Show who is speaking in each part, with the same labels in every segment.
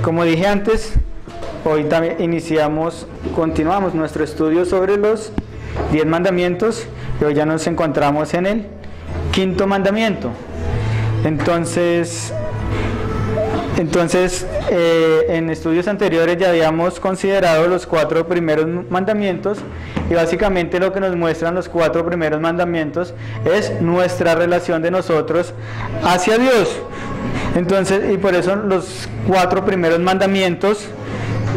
Speaker 1: Como dije antes, hoy también continuamos nuestro estudio sobre los 10 mandamientos y hoy ya nos encontramos en el quinto mandamiento. Entonces, en estudios anteriores ya habíamos considerado los 4 primeros mandamientos y básicamente lo que nos muestran los 4 primeros mandamientos es nuestra relación de nosotros hacia Dios. Entonces, y por eso los 4 primeros mandamientos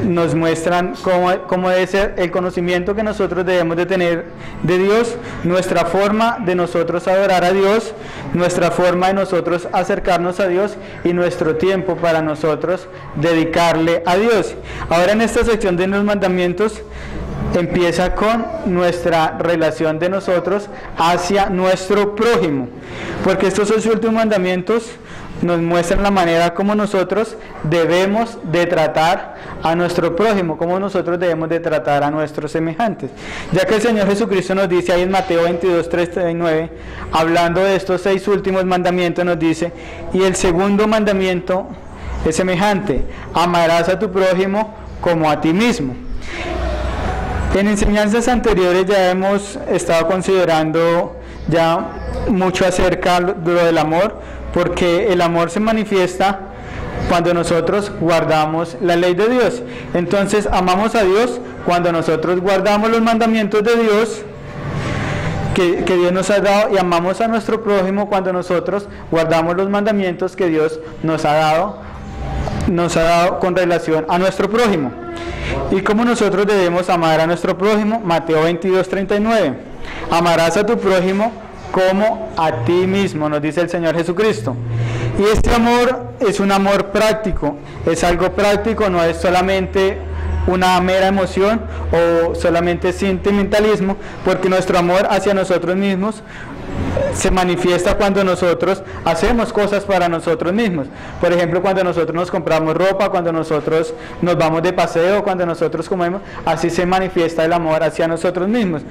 Speaker 1: nos muestran cómo debe ser el conocimiento que nosotros debemos de tener de Dios, nuestra forma de nosotros adorar a Dios, nuestra forma de nosotros acercarnos a Dios y nuestro tiempo para nosotros dedicarle a Dios. Ahora en esta sección de los mandamientos empieza con nuestra relación de nosotros hacia nuestro prójimo, porque estos 8 últimos mandamientos nos muestran la manera como nosotros debemos de tratar a nuestro prójimo, como nosotros debemos de tratar a nuestros semejantes, ya que el Señor Jesucristo nos dice ahí en Mateo 22:39, hablando de estos 6 últimos mandamientos, nos dice: y el segundo mandamiento es semejante, amarás a tu prójimo como a ti mismo. En enseñanzas anteriores ya hemos estado considerando ya mucho acerca de lo del amor, porque el amor se manifiesta cuando nosotros guardamos la ley de Dios. Entonces amamos a Dios cuando nosotros guardamos los mandamientos de Dios que Dios nos ha dado, y amamos a nuestro prójimo cuando nosotros guardamos los mandamientos que Dios nos ha dado con relación a nuestro prójimo. ¿Y cómo nosotros debemos amar a nuestro prójimo? Mateo 22:39, amarás a tu prójimo como a ti mismo, nos dice el Señor Jesucristo. Y este amor es un amor práctico, es algo práctico, no es solamente una mera emoción o solamente sentimentalismo, porque nuestro amor hacia nosotros mismos se manifiesta cuando nosotros hacemos cosas para nosotros mismos. Por ejemplo, cuando nosotros nos compramos ropa, cuando nosotros nos vamos de paseo, cuando nosotros comemos, así se manifiesta el amor hacia nosotros mismos.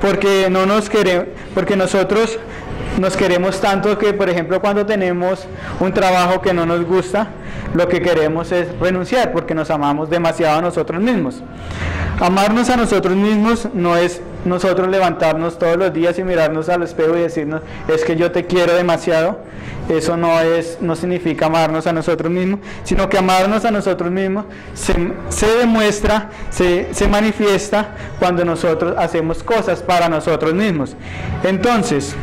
Speaker 1: Porque nosotros nos queremos tanto que, por ejemplo, cuando tenemos un trabajo que no nos gusta, lo que queremos es renunciar, porque nos amamos demasiado a nosotros mismos. Amarnos a nosotros mismos no es nosotros levantarnos todos los días y mirarnos al espejo y decirnos: es que yo te quiero demasiado. Eso no significa amarnos a nosotros mismos, sino que amarnos a nosotros mismos se demuestra, se manifiesta cuando nosotros hacemos cosas para nosotros mismos. Entonces,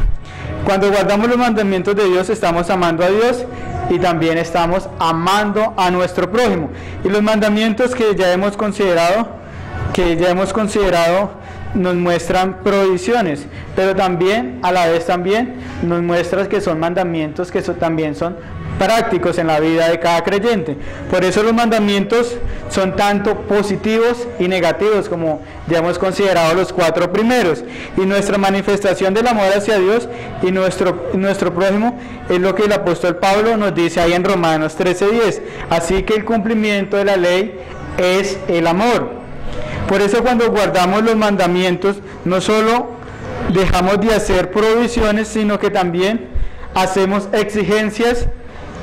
Speaker 1: cuando guardamos los mandamientos de Dios, estamos amando a Dios y también estamos amando a nuestro prójimo. Y los mandamientos que ya hemos considerado nos muestran prohibiciones, pero también, a la vez también, nos muestra que son mandamientos que también son prácticos en la vida de cada creyente. Por eso los mandamientos son tanto positivos y negativos, como ya hemos considerado los 4 primeros. Y nuestra manifestación del amor hacia Dios y nuestro prójimo es lo que el apóstol Pablo nos dice ahí en Romanos 13:10. Así que el cumplimiento de la ley es el amor. Por eso cuando guardamos los mandamientos, no solo dejamos de hacer prohibiciones, sino que también hacemos exigencias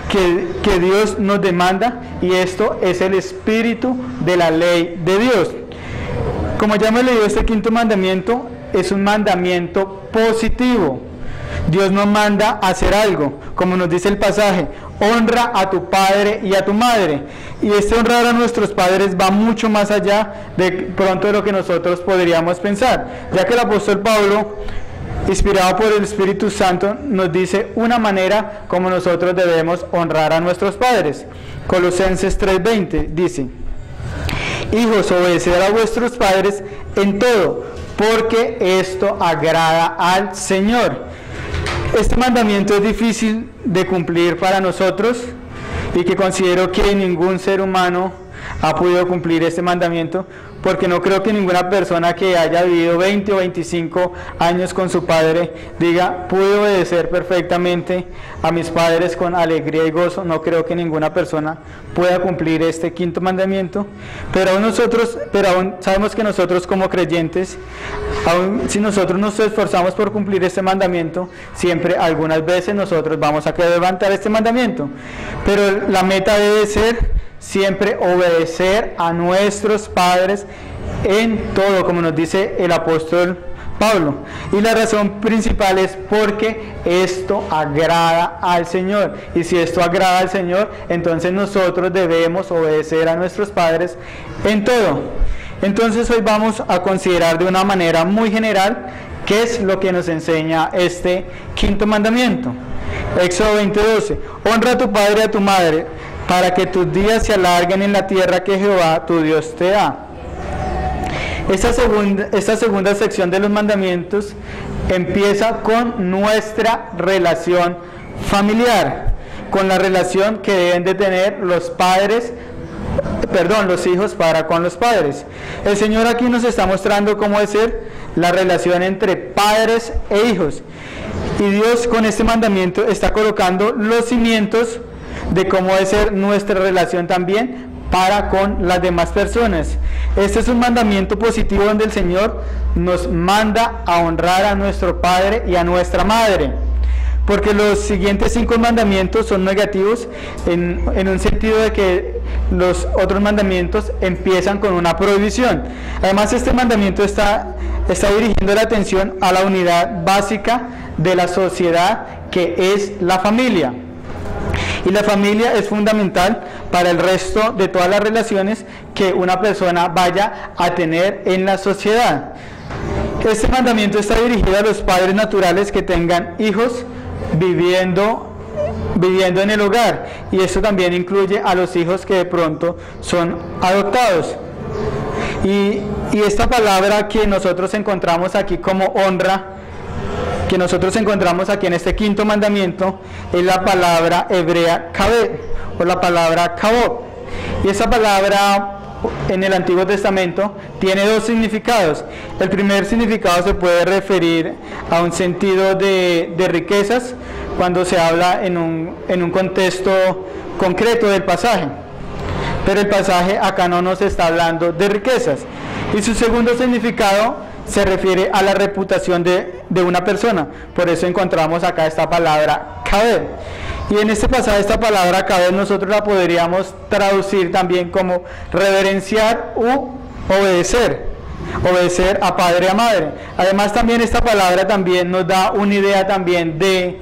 Speaker 1: que Dios nos demanda, y esto es el espíritu de la ley de Dios. Como ya hemos leído, este quinto mandamiento es un mandamiento positivo. Dios nos manda a hacer algo, como nos dice el pasaje: honra a tu padre y a tu madre. Y este honrar a nuestros padres va mucho más allá de lo que nosotros podríamos pensar, ya que el apóstol Pablo, inspirado por el Espíritu Santo, nos dice una manera como nosotros debemos honrar a nuestros padres. Colosenses 3:20 dice: hijos, obedeced a vuestros padres en todo, porque esto agrada al Señor. Este mandamiento es difícil de cumplir para nosotros, y que considero que ningún ser humano ha podido cumplir este mandamiento, porque no creo que ninguna persona que haya vivido 20 o 25 años con su padre diga, pude obedecer perfectamente a mis padres con alegría y gozo. No creo que ninguna persona pueda cumplir este quinto mandamiento, pero aún sabemos que nosotros como creyentes, aún si nosotros nos esforzamos por cumplir este mandamiento, siempre, algunas veces nosotros vamos a querer levantar este mandamiento, pero la meta debe ser siempre obedecer a nuestros padres en todo, como nos dice el apóstol Pablo. Y la razón principal es porque esto agrada al Señor. Y si esto agrada al Señor, entonces nosotros debemos obedecer a nuestros padres en todo. Entonces hoy vamos a considerar de una manera muy general qué es lo que nos enseña este quinto mandamiento. Éxodo 20:12. Honra a tu padre y a tu madre, para que tus días se alarguen en la tierra que Jehová tu Dios te da. Esta segunda sección de los mandamientos empieza con nuestra relación familiar, con la relación que deben de tener los hijos para con los padres. El Señor aquí nos está mostrando cómo debe ser la relación entre padres e hijos. Y Dios con este mandamiento está colocando los cimientos de cómo debe ser nuestra relación también para con las demás personas. Este es un mandamiento positivo donde el Señor nos manda a honrar a nuestro padre y a nuestra madre, porque los siguientes 5 mandamientos son negativos en un sentido de que los otros mandamientos empiezan con una prohibición. Además, este mandamiento está dirigiendo la atención a la unidad básica de la sociedad, que es la familia. Y la familia es fundamental para el resto de todas las relaciones que una persona vaya a tener en la sociedad. Este mandamiento está dirigido a los padres naturales que tengan hijos viviendo en el hogar, y esto también incluye a los hijos que de pronto son adoptados. Y esta palabra que nosotros encontramos aquí como honra, que nosotros encontramos aquí en este quinto mandamiento, es la palabra hebrea kavod, o la palabra kavod. Y esa palabra en el Antiguo Testamento tiene 2 significados. El primer significado se puede referir a un sentido de riquezas, cuando se habla en un contexto concreto del pasaje. Pero el pasaje acá no nos está hablando de riquezas. Y su segundo significado se refiere a la reputación de una persona. Por eso encontramos acá esta palabra kavod. Y en este pasaje, esta palabra kavod nosotros la podríamos traducir también como reverenciar u obedecer a padre y a madre. Además, también esta palabra también nos da una idea también de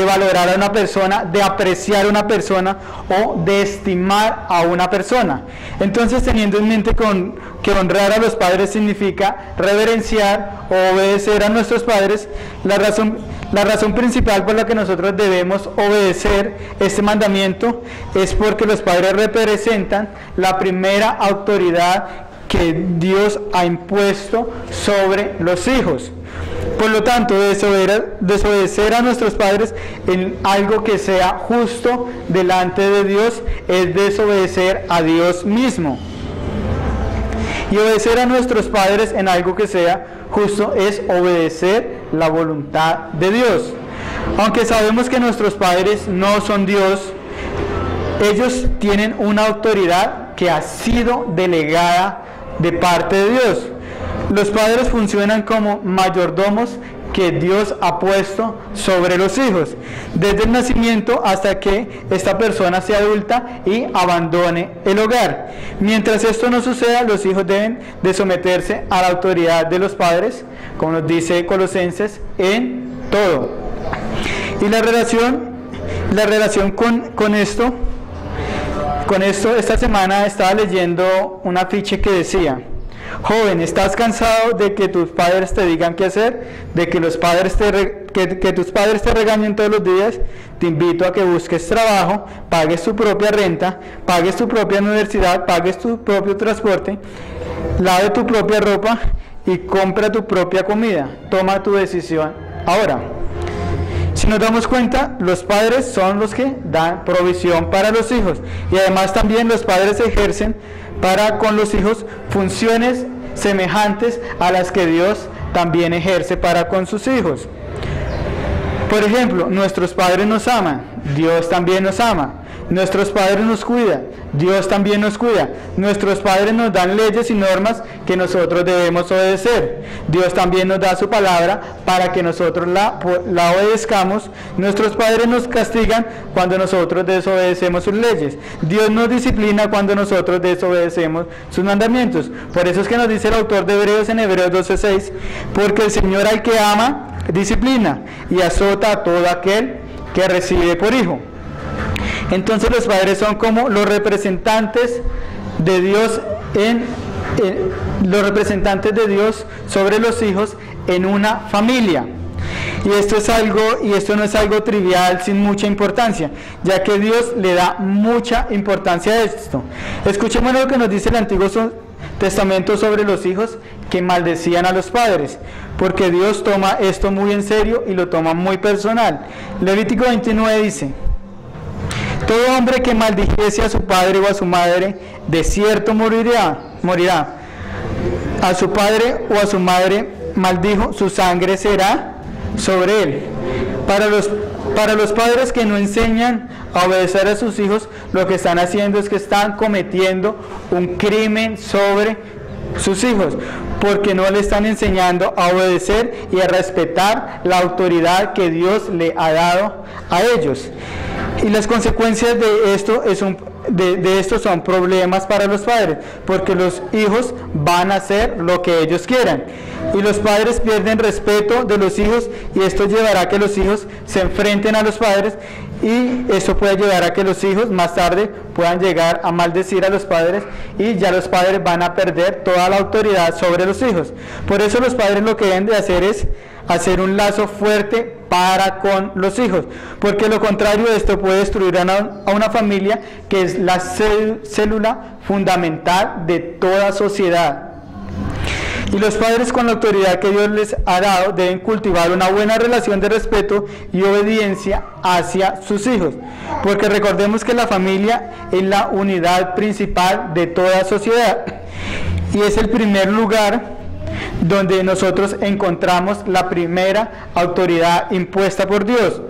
Speaker 1: valorar a una persona, de apreciar a una persona o de estimar a una persona. Entonces, teniendo en mente que honrar a los padres significa reverenciar o obedecer a nuestros padres, la razón principal por la que nosotros debemos obedecer este mandamiento es porque los padres representan la primera autoridad que Dios ha impuesto sobre los hijos. Por lo tanto, desobedecer a nuestros padres en algo que sea justo delante de Dios es desobedecer a Dios mismo. Y obedecer a nuestros padres en algo que sea justo es obedecer la voluntad de Dios. Aunque sabemos que nuestros padres no son Dios, ellos tienen una autoridad que ha sido delegada de parte de Dios. Los padres funcionan como mayordomos que Dios ha puesto sobre los hijos, desde el nacimiento hasta que esta persona sea adulta y abandone el hogar. Mientras esto no suceda, los hijos deben de someterse a la autoridad de los padres, como nos dice Colosenses, en todo. Y la relación con esto, esta semana estaba leyendo un afiche que decía: joven, ¿estás cansado de que tus padres te digan qué hacer? ¿De que tus padres te regañen todos los días? Te invito a que busques trabajo, pagues tu propia renta, pagues tu propia universidad, pagues tu propio transporte, lave tu propia ropa y compra tu propia comida. Toma tu decisión ahora. Si nos damos cuenta, los padres son los que dan provisión para los hijos, y además también los padres ejercen para con los hijos funciones semejantes a las que Dios también ejerce para con sus hijos. Por ejemplo, nuestros padres nos aman, Dios también nos ama. Nuestros padres nos cuidan, Dios también nos cuida. Nuestros padres nos dan leyes y normas que nosotros debemos obedecer. Dios también nos da su palabra para que nosotros la obedezcamos. Nuestros padres nos castigan cuando nosotros desobedecemos sus leyes. Dios nos disciplina cuando nosotros desobedecemos sus mandamientos. Por eso es que nos dice el autor de Hebreos en Hebreos 12:6, porque el Señor al que ama, disciplina y azota a todo aquel que recibe por hijo. Entonces los padres son como los representantes de Dios los representantes de Dios sobre los hijos en una familia. Y esto no es algo trivial sin mucha importancia, ya que Dios le da mucha importancia a esto. Escuchemos lo que nos dice el Antiguo Testamento sobre los hijos que maldecían a los padres, porque Dios toma esto muy en serio y lo toma muy personal. Levítico 29 dice: todo hombre que maldijese a su padre o a su madre, de cierto morirá. A su padre o a su madre maldijo, su sangre será sobre él. Para los padres que no enseñan a obedecer a sus hijos, lo que están haciendo es que están cometiendo un crimen sobre sus hijos, porque no le están enseñando a obedecer y a respetar la autoridad que Dios le ha dado a ellos. Y las consecuencias de esto son problemas para los padres, porque los hijos van a hacer lo que ellos quieran. Y los padres pierden respeto de los hijos, y esto llevará a que los hijos se enfrenten a los padres, y esto puede llevar a que los hijos más tarde puedan llegar a maldecir a los padres, y ya los padres van a perder toda la autoridad sobre los hijos. Por eso los padres lo que deben de hacer es hacer un lazo fuerte para con los hijos, porque lo contrario de esto puede destruir a una familia, que es la célula fundamental de toda sociedad. Y los padres, con la autoridad que Dios les ha dado, deben cultivar una buena relación de respeto y obediencia hacia sus hijos, porque recordemos que la familia es la unidad principal de toda sociedad y es el primer lugar donde nosotros encontramos la primera autoridad impuesta por Dios.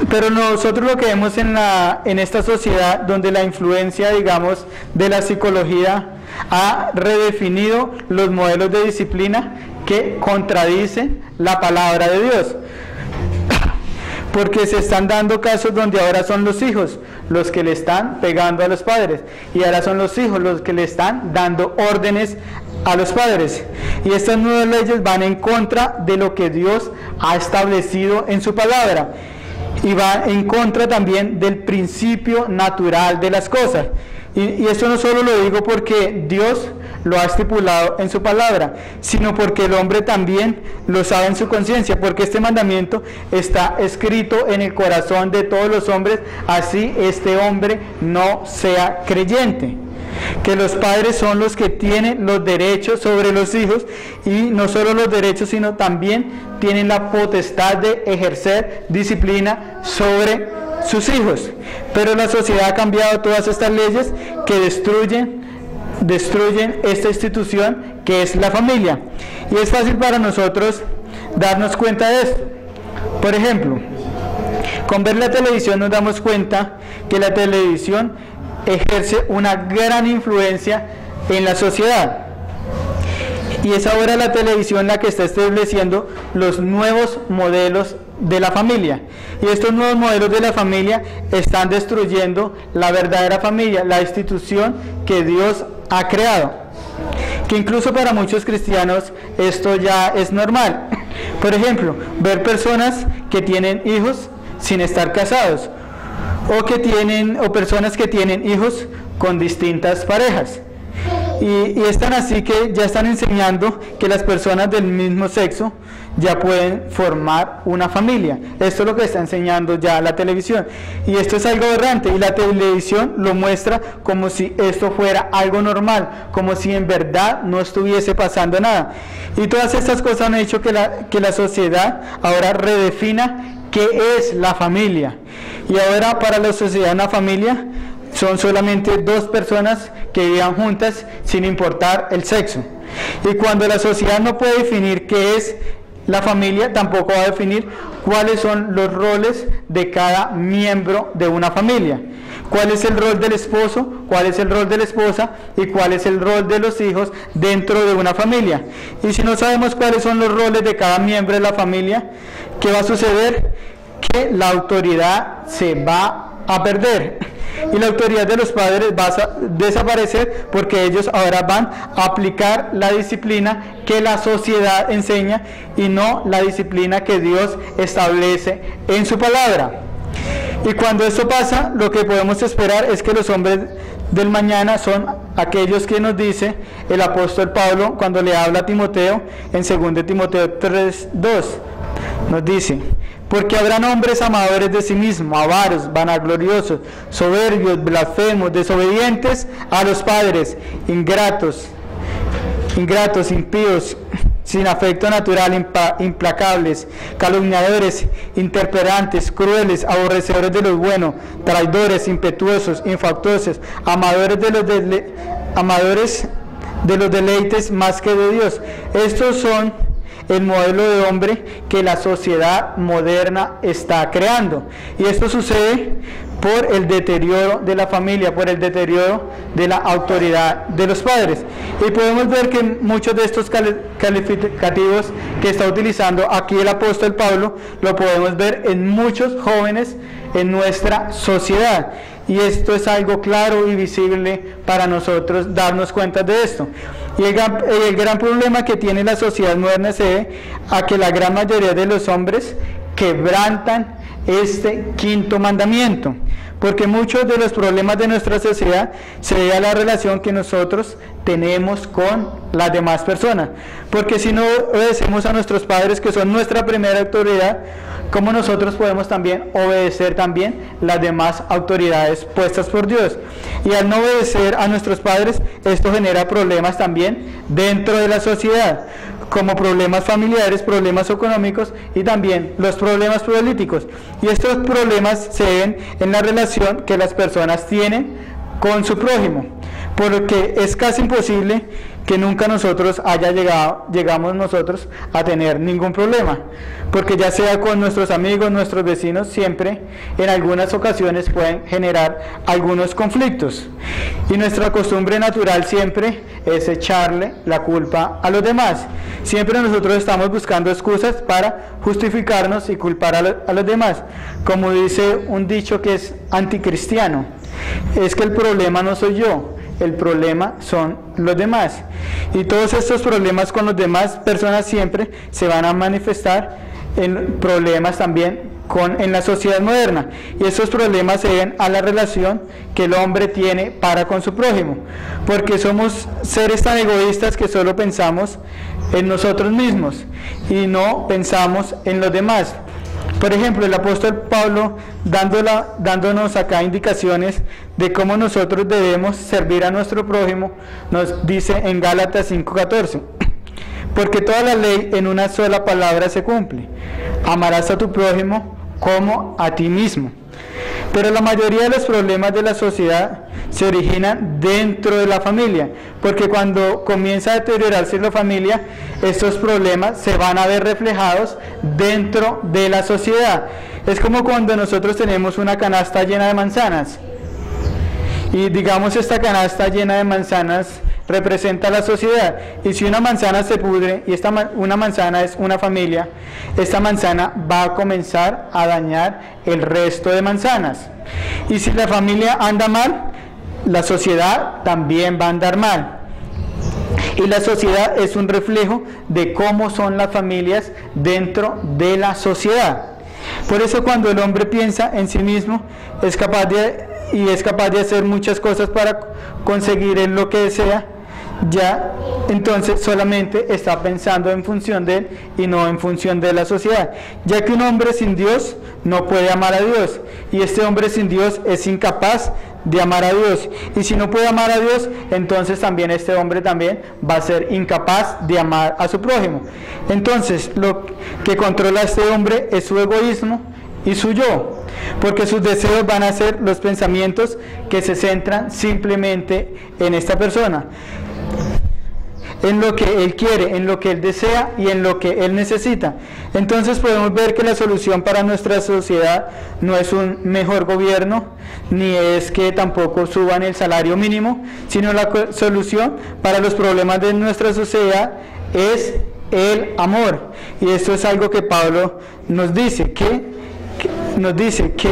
Speaker 1: Pero nosotros lo que vemos en esta sociedad, donde la influencia, digamos, de la psicología ha redefinido los modelos de disciplina que contradicen la palabra de Dios. Porque se están dando casos donde ahora son los hijos los que le están pegando a los padres, y ahora son los hijos los que le están dando órdenes a los padres, y estas nuevas leyes van en contra de lo que Dios ha establecido en su palabra, y va en contra también del principio natural de las cosas. Y esto no solo lo digo porque Dios lo ha estipulado en su palabra, sino porque el hombre también lo sabe en su conciencia, porque este mandamiento está escrito en el corazón de todos los hombres, así este hombre no sea creyente. Que los padres son los que tienen los derechos sobre los hijos, y no solo los derechos, sino también tienen la potestad de ejercer disciplina sobre sus hijos. Pero la sociedad ha cambiado todas estas leyes que destruyen esta institución que es la familia, y es fácil para nosotros darnos cuenta de esto. Por ejemplo, con ver la televisión nos damos cuenta que la televisión ejerce una gran influencia en la sociedad, y es ahora la televisión la que está estableciendo los nuevos modelos de la familia, y estos nuevos modelos de la familia están destruyendo la verdadera familia, la institución que Dios ha creado, que incluso para muchos cristianos esto ya es normal. Por ejemplo, ver personas que tienen hijos sin estar casados, o personas que tienen hijos con distintas parejas, y están así que ya están enseñando que las personas del mismo sexo ya pueden formar una familia. Esto es lo que está enseñando ya la televisión, y esto es algo aberrante, y la televisión lo muestra como si esto fuera algo normal, como si en verdad no estuviese pasando nada. Y todas estas cosas han hecho que la sociedad ahora redefina qué es la familia, y ahora para la sociedad una familia son solamente dos personas que vivan juntas sin importar el sexo. Y cuando la sociedad no puede definir qué es la familia, tampoco va a definir cuáles son los roles de cada miembro de una familia. ¿Cuál es el rol del esposo? ¿Cuál es el rol de la esposa? ¿Y cuál es el rol de los hijos dentro de una familia? Y si no sabemos cuáles son los roles de cada miembro de la familia, ¿qué va a suceder? Que la autoridad se va a perder. Y la autoridad de los padres va a desaparecer porque ellos ahora van a aplicar la disciplina que la sociedad enseña y no la disciplina que Dios establece en su palabra. Y cuando esto pasa, lo que podemos esperar es que los hombres del mañana son aquellos que nos dice el apóstol Pablo cuando le habla a Timoteo en 2 Timoteo 3:2. Nos dice: porque habrán hombres amadores de sí mismos, avaros, vanagloriosos, soberbios, blasfemos, desobedientes a los padres, ingratos, impíos, sin afecto natural, implacables, calumniadores, intemperantes, crueles, aborrecedores de lo bueno, traidores, impetuosos, infructuosos, amadores de los deleites más que de Dios. Estos son el modelo de hombre que la sociedad moderna está creando. Y esto sucede por el deterioro de la familia, por el deterioro de la autoridad de los padres. Y podemos ver que muchos de estos calificativos que está utilizando aquí el apóstol Pablo, lo podemos ver en muchos jóvenes en nuestra sociedad. Y esto es algo claro y visible para nosotros darnos cuenta de esto. Y el gran problema que tiene la sociedad moderna se debe a que la gran mayoría de los hombres quebrantan este quinto mandamiento, porque muchos de los problemas de nuestra sociedad se debe a la relación que nosotros tenemos con las demás personas, porque si no obedecemos a nuestros padres, que son nuestra primera autoridad, ¿cómo nosotros podemos también obedecer también las demás autoridades puestas por Dios? Y al no obedecer a nuestros padres, esto genera problemas también dentro de la sociedad, como problemas familiares, problemas económicos y también los problemas políticos. Y estos problemas se ven en la relación que las personas tienen con su prójimo, porque es casi imposible que nunca nosotros llegamos nosotros a tener ningún problema, porque ya sea con nuestros amigos, nuestros vecinos, siempre en algunas ocasiones pueden generar algunos conflictos, y nuestra costumbre natural siempre es echarle la culpa a los demás. Siempre nosotros estamos buscando excusas para justificarnos y culpar a los demás, como dice un dicho que es anticristiano: es que el problema no soy yo, el problema son los demás. Y todos estos problemas con las demás personas siempre se van a manifestar en problemas también en la sociedad moderna. Y estos problemas se deben a la relación que el hombre tiene para con su prójimo, porque somos seres tan egoístas que solo pensamos en nosotros mismos y no pensamos en los demás. Por ejemplo, el apóstol Pablo, dándonos acá indicaciones de cómo nosotros debemos servir a nuestro prójimo, nos dice en Gálatas 5:14: porque toda la ley en una sola palabra se cumple: amarás a tu prójimo como a ti mismo. Pero la mayoría de los problemas de la sociedad se originan dentro de la familia, porque cuando comienza a deteriorarse la familia, estos problemas se van a ver reflejados dentro de la sociedad. Es como cuando nosotros tenemos una canasta llena de manzanas, y digamos esta canasta llena de manzanas representa la sociedad, y si una manzana se pudre, y una manzana es una familia, esta manzana va a comenzar a dañar el resto de manzanas. Y si la familia anda mal, la sociedad también va a andar mal. Y la sociedad es un reflejo de cómo son las familias dentro de la sociedad. Por eso cuando el hombre piensa en sí mismo, es capaz de hacer muchas cosas para conseguir lo que desea, ya entonces solamente está pensando en función de él y no en función de la sociedad, ya que un hombre sin Dios no puede amar a Dios, y este hombre sin Dios es incapaz de amar a Dios, y si no puede amar a Dios, entonces también este hombre también va a ser incapaz de amar a su prójimo. Entonces lo que controla a este hombre es su egoísmo y su yo. porque sus deseos van a ser los pensamientos que se centran simplemente en esta persona, en lo que él quiere, en lo que él desea y en lo que él necesita. Entonces podemos ver que la solución para nuestra sociedad no es un mejor gobierno, ni es que tampoco suban el salario mínimo, sino la solución para los problemas de nuestra sociedad es el amor. Y esto es algo que Pablo nos dice, que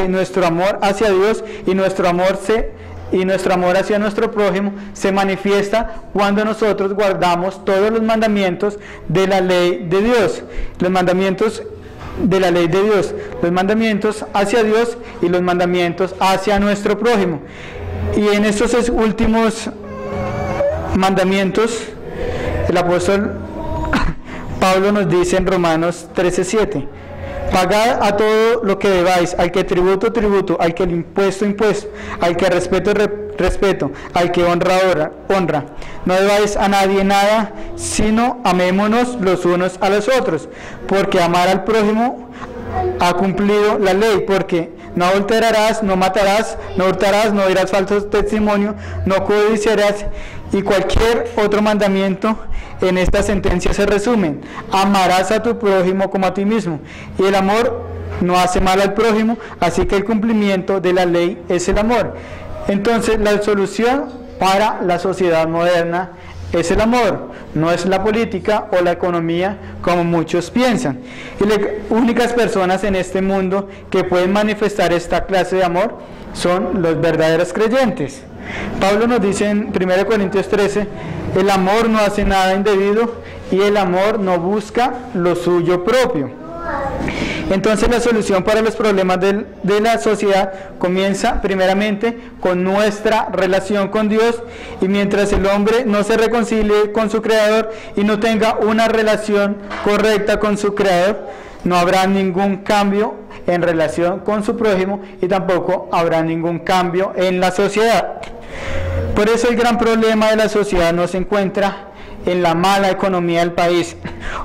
Speaker 1: nuestro amor hacia Dios y nuestro amor hacia nuestro prójimo se manifiesta cuando nosotros guardamos todos los mandamientos de la ley de Dios, los mandamientos de la ley de Dios, los mandamientos hacia Dios y los mandamientos hacia nuestro prójimo. Y en estos últimos mandamientos, el apóstol Pablo nos dice en Romanos 13:7: pagad a todo lo que debáis, al que tributo, tributo, al que el impuesto, impuesto, al que respeto, respeto, al que honra, honra. No debáis a nadie nada, sino amémonos los unos a los otros, porque amar al prójimo ha cumplido la ley, porque no adulterarás, no matarás, no hurtarás, no dirás falso testimonio, no codiciarás, y cualquier otro mandamiento en esta sentencia se resumen: amarás a tu prójimo como a ti mismo. Y el amor no hace mal al prójimo, así que el cumplimiento de la ley es el amor. Entonces la solución para la sociedad moderna es el amor, no es la política o la economía como muchos piensan. Y las únicas personas en este mundo que pueden manifestar esta clase de amor son los verdaderos creyentes. Pablo nos dice en 1 Corintios 13: el amor no hace nada indebido y el amor no busca lo suyo propio. Entonces la solución para los problemas de la sociedad comienza primeramente con nuestra relación con Dios, y mientras el hombre no se reconcilie con su Creador y no tenga una relación correcta con su Creador, no habrá ningún cambio en relación con su prójimo y tampoco habrá ningún cambio en la sociedad. Por eso el gran problema de la sociedad no se encuentra en la mala economía del país,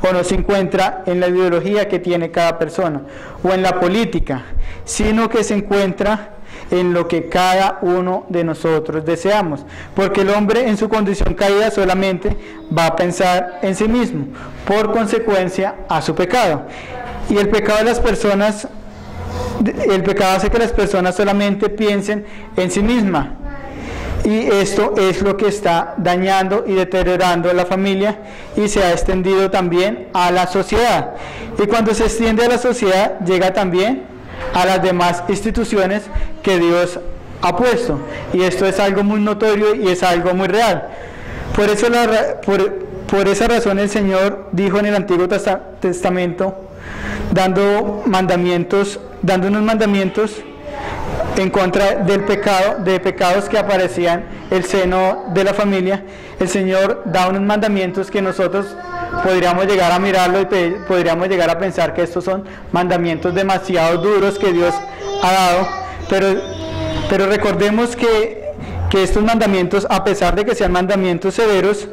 Speaker 1: o no se encuentra en la ideología que tiene cada persona, o en la política, sino que se encuentra en lo que cada uno de nosotros deseamos, porque el hombre en su condición caída solamente va a pensar en sí mismo, por consecuencia a su pecado. Y el pecado de las personas, el pecado hace que las personas solamente piensen en sí mismas. Y esto es lo que está dañando y deteriorando la familia, y se ha extendido también a la sociedad. Y cuando se extiende a la sociedad, llega también a las demás instituciones que Dios ha puesto. Y esto es algo muy notorio y es algo muy real. Por eso por esa razón el Señor dijo en el Antiguo Testamento, dando unos mandamientos en contra del pecado, de pecados que aparecían en el seno de la familia. El Señor da unos mandamientos que nosotros podríamos llegar a mirarlo y podríamos llegar a pensar que estos son mandamientos demasiado duros que Dios ha dado, pero recordemos que estos mandamientos, a pesar de que sean mandamientos severos,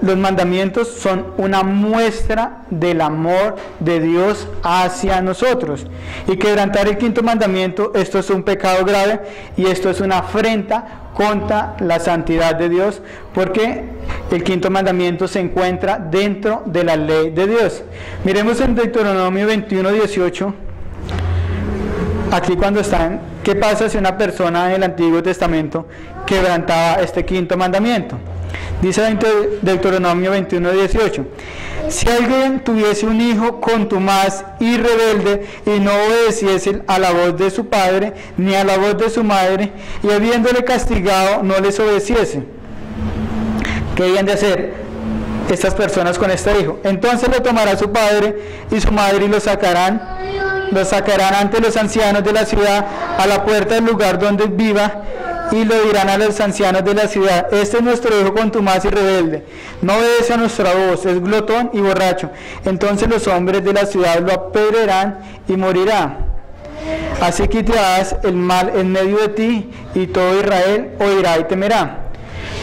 Speaker 1: los mandamientos son una muestra del amor de Dios hacia nosotros. Y quebrantar el quinto mandamiento, esto es un pecado grave y esto es una afrenta contra la santidad de Dios, porque el quinto mandamiento se encuentra dentro de la ley de Dios. Miremos en Deuteronomio 21:18, aquí cuando están, ¿qué pasa si una persona en el Antiguo Testamento quebrantaba este quinto mandamiento? Dice Deuteronomio 21:18: si alguien tuviese un hijo contumaz y rebelde y no obedeciese a la voz de su padre ni a la voz de su madre, y habiéndole castigado no les obedeciese, ¿qué debían de hacer estas personas con este hijo? Entonces lo tomará su padre y su madre y lo sacarán ante los ancianos de la ciudad a la puerta del lugar donde viva, y lo dirán a los ancianos de la ciudad: este es nuestro hijo contumaz y rebelde, no obedece a nuestra voz, es glotón y borracho. Entonces los hombres de la ciudad lo apedrearán y morirá. Así quitarás el mal en medio de ti, y todo Israel oirá y temerá.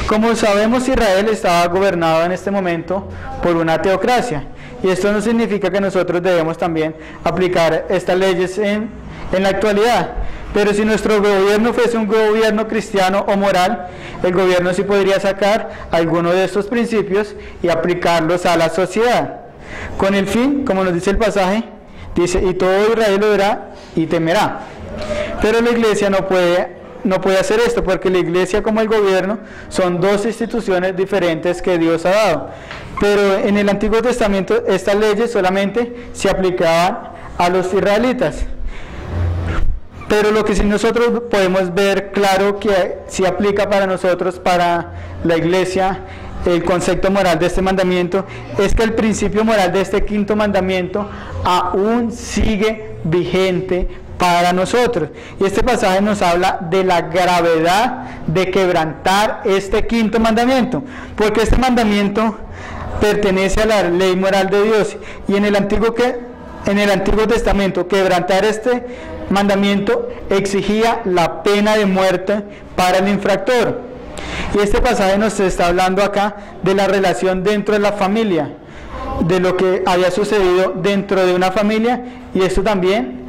Speaker 1: Como sabemos, Israel estaba gobernado en este momento por una teocracia, Y esto no significa que nosotros debemos también aplicar estas leyes en la actualidad. Pero si nuestro gobierno fuese un gobierno cristiano o moral, el gobierno sí podría sacar algunos de estos principios y aplicarlos a la sociedad. Con el fin, como nos dice el pasaje, dice, y todo Israel lo verá y temerá. Pero la iglesia no puede hacer esto, porque la iglesia como el gobierno son dos instituciones diferentes que Dios ha dado. Pero en el Antiguo Testamento estas leyes solamente se aplicaban a los israelitas. Pero lo que sí nosotros podemos ver claro que sí aplica para nosotros, para la iglesia, el concepto moral de este mandamiento, es que el principio moral de este quinto mandamiento aún sigue vigente para nosotros. Y este pasaje nos habla de la gravedad de quebrantar este quinto mandamiento, porque este mandamiento pertenece a la ley moral de Dios, y en el Antiguo Testamento quebrantar este mandamiento exigía la pena de muerte para el infractor. Y este pasaje nos está hablando acá de la relación dentro de la familia, de lo que había sucedido dentro de una familia, y esto también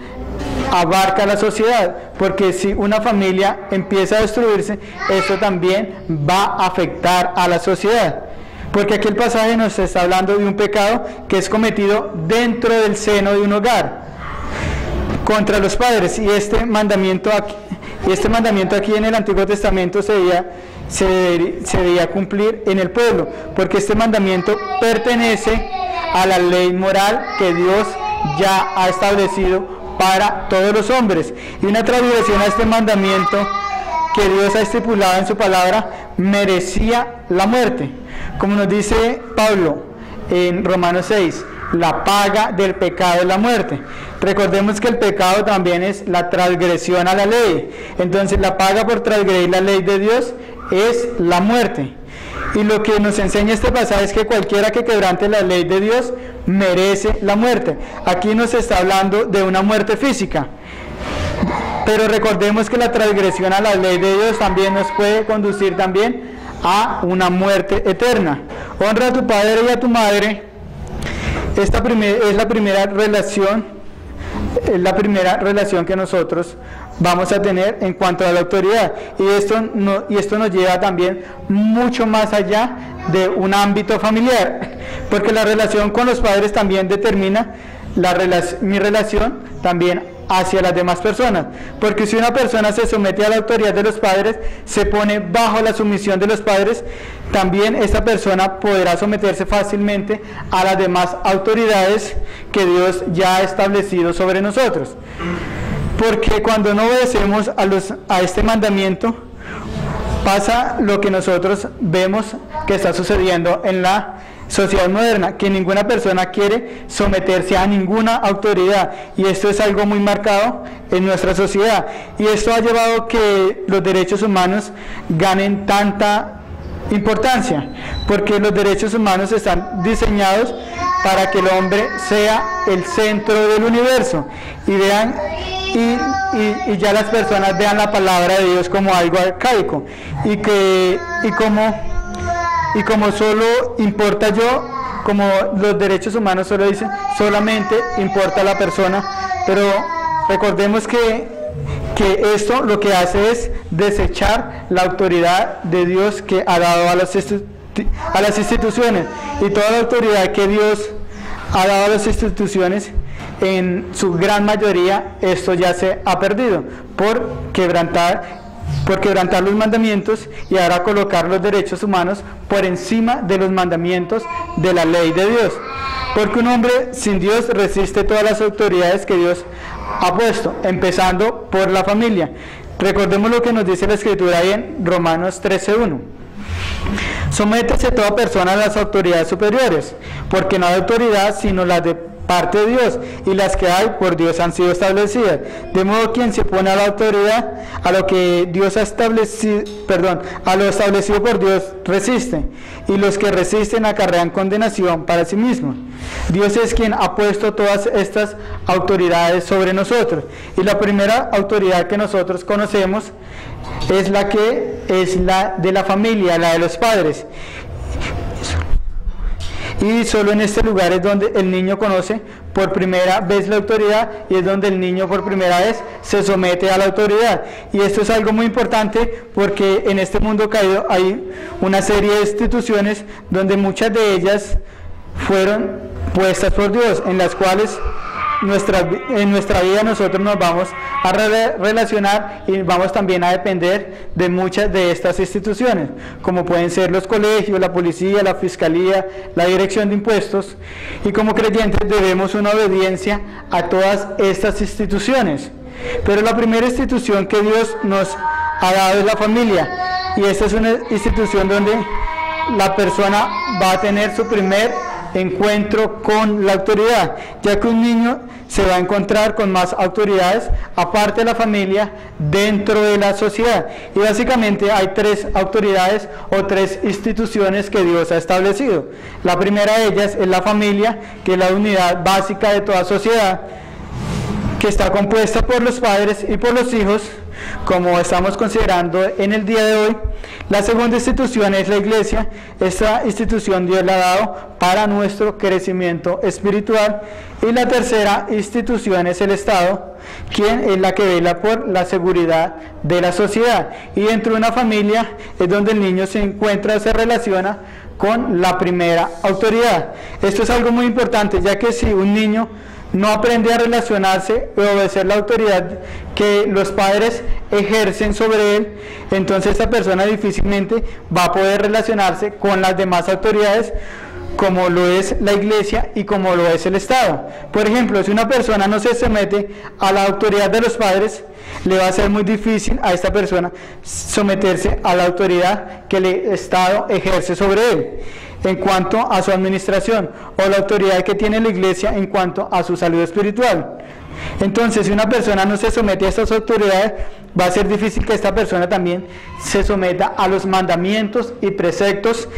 Speaker 1: abarca la sociedad, porque si una familia empieza a destruirse, esto también va a afectar a la sociedad. Porque aquí el pasaje nos está hablando de un pecado que es cometido dentro del seno de un hogar contra los padres, y este mandamiento aquí en el Antiguo Testamento se debía cumplir en el pueblo, porque este mandamiento pertenece a la ley moral que Dios ya ha establecido para todos los hombres, y una transgresión a este mandamiento que Dios ha estipulado en su palabra merecía la muerte, como nos dice Pablo en Romanos 6, la paga del pecado es la muerte. Recordemos que el pecado también es la transgresión a la ley, entonces la paga por transgredir la ley de Dios es la muerte. Y lo que nos enseña este pasaje es que cualquiera que quebrante la ley de Dios merece la muerte. Aquí nos está hablando de una muerte física, pero recordemos que la transgresión a la ley de Dios también nos puede conducir también a una muerte eterna. Honra a tu padre y a tu madre. Esta es la primera relación que nosotros vamos a tener en cuanto a la autoridad, y esto nos lleva también mucho más allá de un ámbito familiar, porque la relación con los padres también determina mi relación también hacia las demás personas, porque si una persona se somete a la autoridad de los padres, se pone bajo la sumisión de los padres, también esta persona podrá someterse fácilmente a las demás autoridades que Dios ya ha establecido sobre nosotros. Porque cuando no obedecemos a este mandamiento, pasa lo que nosotros vemos que está sucediendo en la sociedad moderna, que ninguna persona quiere someterse a ninguna autoridad, y esto es algo muy marcado en nuestra sociedad, y esto ha llevado a que los derechos humanos ganen tanta importancia, porque los derechos humanos están diseñados para que el hombre sea el centro del universo, y vean y ya las personas vean la palabra de Dios como algo arcaico, y como solo importa yo, como los derechos humanos solo dicen, solamente importa la persona, pero recordemos que esto lo que hace es desechar la autoridad de Dios que ha dado a las instituciones, y toda la autoridad que Dios ha dado a las instituciones, en su gran mayoría, esto ya se ha perdido por quebrantar los mandamientos, y ahora colocar los derechos humanos por encima de los mandamientos de la ley de Dios, porque un hombre sin Dios resiste todas las autoridades que Dios ha puesto, empezando por la familia. Recordemos lo que nos dice la Escritura ahí en Romanos 13:1. Sométese toda persona a las autoridades superiores, porque no hay autoridad sino la de parte de Dios, y las que hay por Dios han sido establecidas. De modo quien se opone a la autoridad, a lo que Dios ha establecido, a lo establecido por Dios, resiste, y los que resisten acarrean condenación para sí mismos. Dios es quien ha puesto todas estas autoridades sobre nosotros, y la primera autoridad que nosotros conocemos es la de la familia, la de los padres. y solo en este lugar es donde el niño conoce por primera vez la autoridad y es donde el niño por primera vez se somete a la autoridad. Y esto es algo muy importante porque en este mundo caído hay una serie de instituciones donde muchas de ellas fueron puestas por Dios, en las cuales en nuestra vida nosotros nos vamos a relacionar y vamos también a depender de muchas de estas instituciones, como pueden ser los colegios, la policía, la fiscalía, la dirección de impuestos, y como creyentes debemos una obediencia a todas estas instituciones. Pero la primera institución que Dios nos ha dado es la familia, y esta es una institución donde la persona va a tener su primer encuentro con la autoridad, ya que un niño se va a encontrar con más autoridades aparte de la familia dentro de la sociedad, y básicamente hay tres autoridades o tres instituciones que Dios ha establecido. La primera de ellas es la familia, que es la unidad básica de toda sociedad, que está compuesta por los padres y por los hijos, como estamos considerando en el día de hoy. La segunda institución es la iglesia. Esta institución Dios la ha dado para nuestro crecimiento espiritual. Y la tercera institución es el Estado, quien es la que vela por la seguridad de la sociedad. Y dentro de una familia es donde el niño se encuentra o se relaciona con la primera autoridad. Esto es algo muy importante, ya que si un niño no aprende a relacionarse y obedecer la autoridad que los padres ejercen sobre él, entonces esta persona difícilmente va a poder relacionarse con las demás autoridades, como lo es la iglesia y como lo es el Estado. Por ejemplo, si una persona no se somete a la autoridad de los padres, le va a ser muy difícil a esta persona someterse a la autoridad que el Estado ejerce sobre él en cuanto a su administración, o la autoridad que tiene la iglesia en cuanto a su salud espiritual. Entonces, si una persona no se somete a estas autoridades, va a ser difícil que esta persona también se someta a los mandamientos y preceptos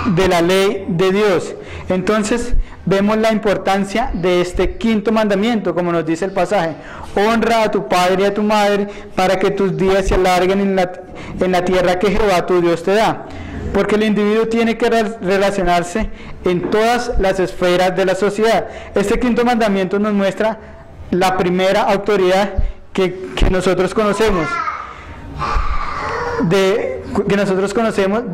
Speaker 1: de la ley de Dios. Entonces, vemos la importancia de este quinto mandamiento, como nos dice el pasaje: honra a tu padre y a tu madre, para que tus días se alarguen en la tierra que Jehová tu Dios te da. Porque el individuo tiene que relacionarse en todas las esferas de la sociedad. Este quinto mandamiento nos muestra la primera autoridad que nosotros conocemos,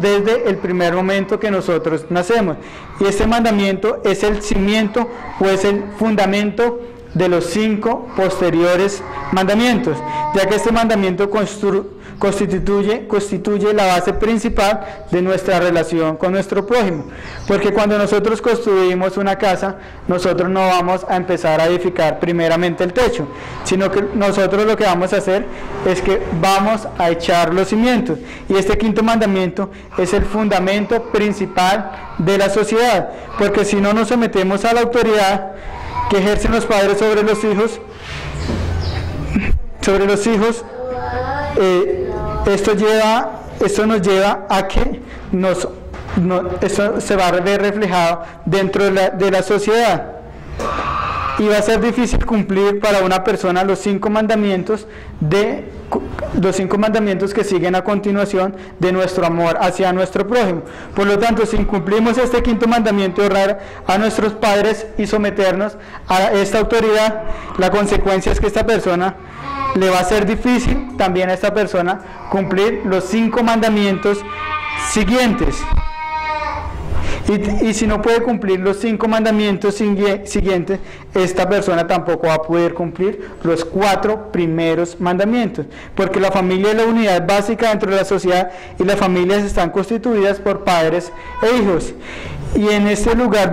Speaker 1: desde el primer momento que nosotros nacemos. Y este mandamiento es el cimiento o es el fundamento de los 5 posteriores mandamientos, ya que este mandamiento constituye la base principal de nuestra relación con nuestro prójimo. Porque cuando nosotros construimos una casa, nosotros no vamos a empezar a edificar primeramente el techo, sino que nosotros lo que vamos a hacer es que vamos a echar los cimientos. Y este quinto mandamiento es el fundamento principal de la sociedad, porque si no nos sometemos a la autoridad que ejercen los padres sobre los hijos, esto nos lleva a que esto se va a ver reflejado dentro de la sociedad, y va a ser difícil cumplir para una persona los 5 mandamientos que siguen a continuación de nuestro amor hacia nuestro prójimo. Por lo tanto, si incumplimos este quinto mandamiento de honrar a nuestros padres y someternos a esta autoridad, la consecuencia es que esta persona le va a ser difícil también a esta persona cumplir los 5 mandamientos siguientes. Y si no puede cumplir los 5 mandamientos siguientes, esta persona tampoco va a poder cumplir los 4 primeros mandamientos, porque la familia es la unidad básica dentro de la sociedad, y las familias están constituidas por padres e hijos. Y en este lugar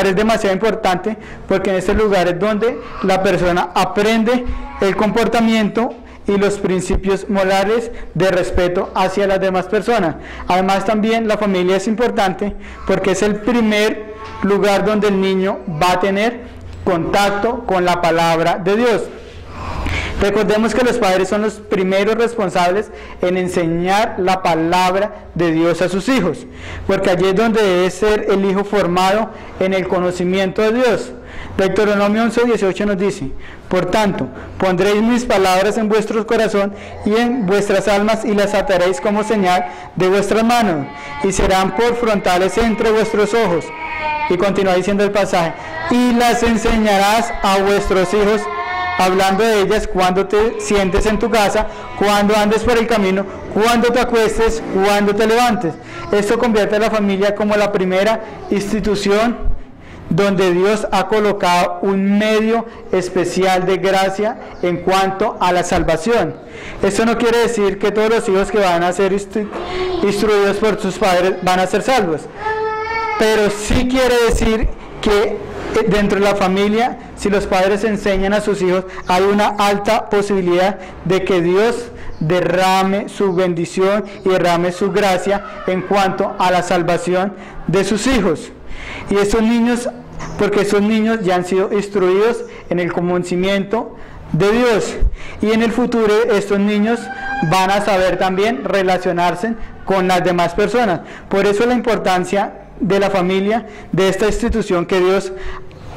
Speaker 1: es demasiado importante, porque en este lugar es donde la persona aprende el comportamiento y los principios morales de respeto hacia las demás personas. Además, también la familia es importante porque es el primer lugar donde el niño va a tener contacto con la palabra de Dios. Recordemos que los padres son los primeros responsables en enseñar la palabra de Dios a sus hijos, porque allí es donde debe ser el hijo formado en el conocimiento de Dios. Deuteronomio 11:18 nos dice: por tanto, pondréis mis palabras en vuestro corazón y en vuestras almas, y las ataréis como señal de vuestras manos, y serán por frontales entre vuestros ojos. Y continúa diciendo el pasaje: y las enseñarás a vuestros hijos, hablando de ellas cuando te sientes en tu casa, cuando andes por el camino, cuando te acuestes, cuando te levantes. Esto convierte a la familia como la primera institución donde Dios ha colocado un medio especial de gracia en cuanto a la salvación. Esto no quiere decir que todos los hijos que van a ser instruidos por sus padres van a ser salvos, pero sí quiere decir que dentro de la familia, si los padres enseñan a sus hijos, hay una alta posibilidad de que Dios derrame su bendición y derrame su gracia en cuanto a la salvación de sus hijos. Y estos niños, porque esos niños ya han sido instruidos en el conocimiento de Dios, y en el futuro estos niños van a saber también relacionarse con las demás personas. Por eso la importancia de la familia, de esta institución que Dios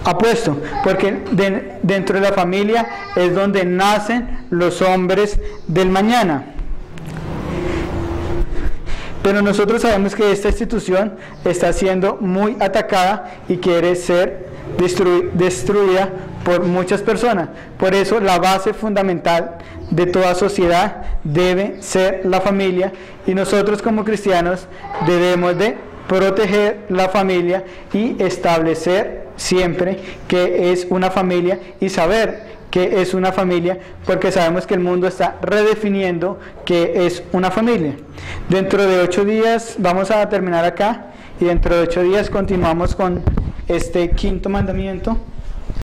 Speaker 1: ha puesto, porque dentro de la familia es donde nacen los hombres del mañana. Pero nosotros sabemos que esta institución está siendo muy atacada y quiere ser destruida por muchas personas. Por eso la base fundamental de toda sociedad debe ser la familia, y nosotros como cristianos debemos de proteger la familia y establecer siempre que es una familia y saber que es una familia, porque sabemos que el mundo está redefiniendo qué es una familia. Dentro de 8 días vamos a terminar acá, y dentro de 8 días continuamos con este quinto mandamiento.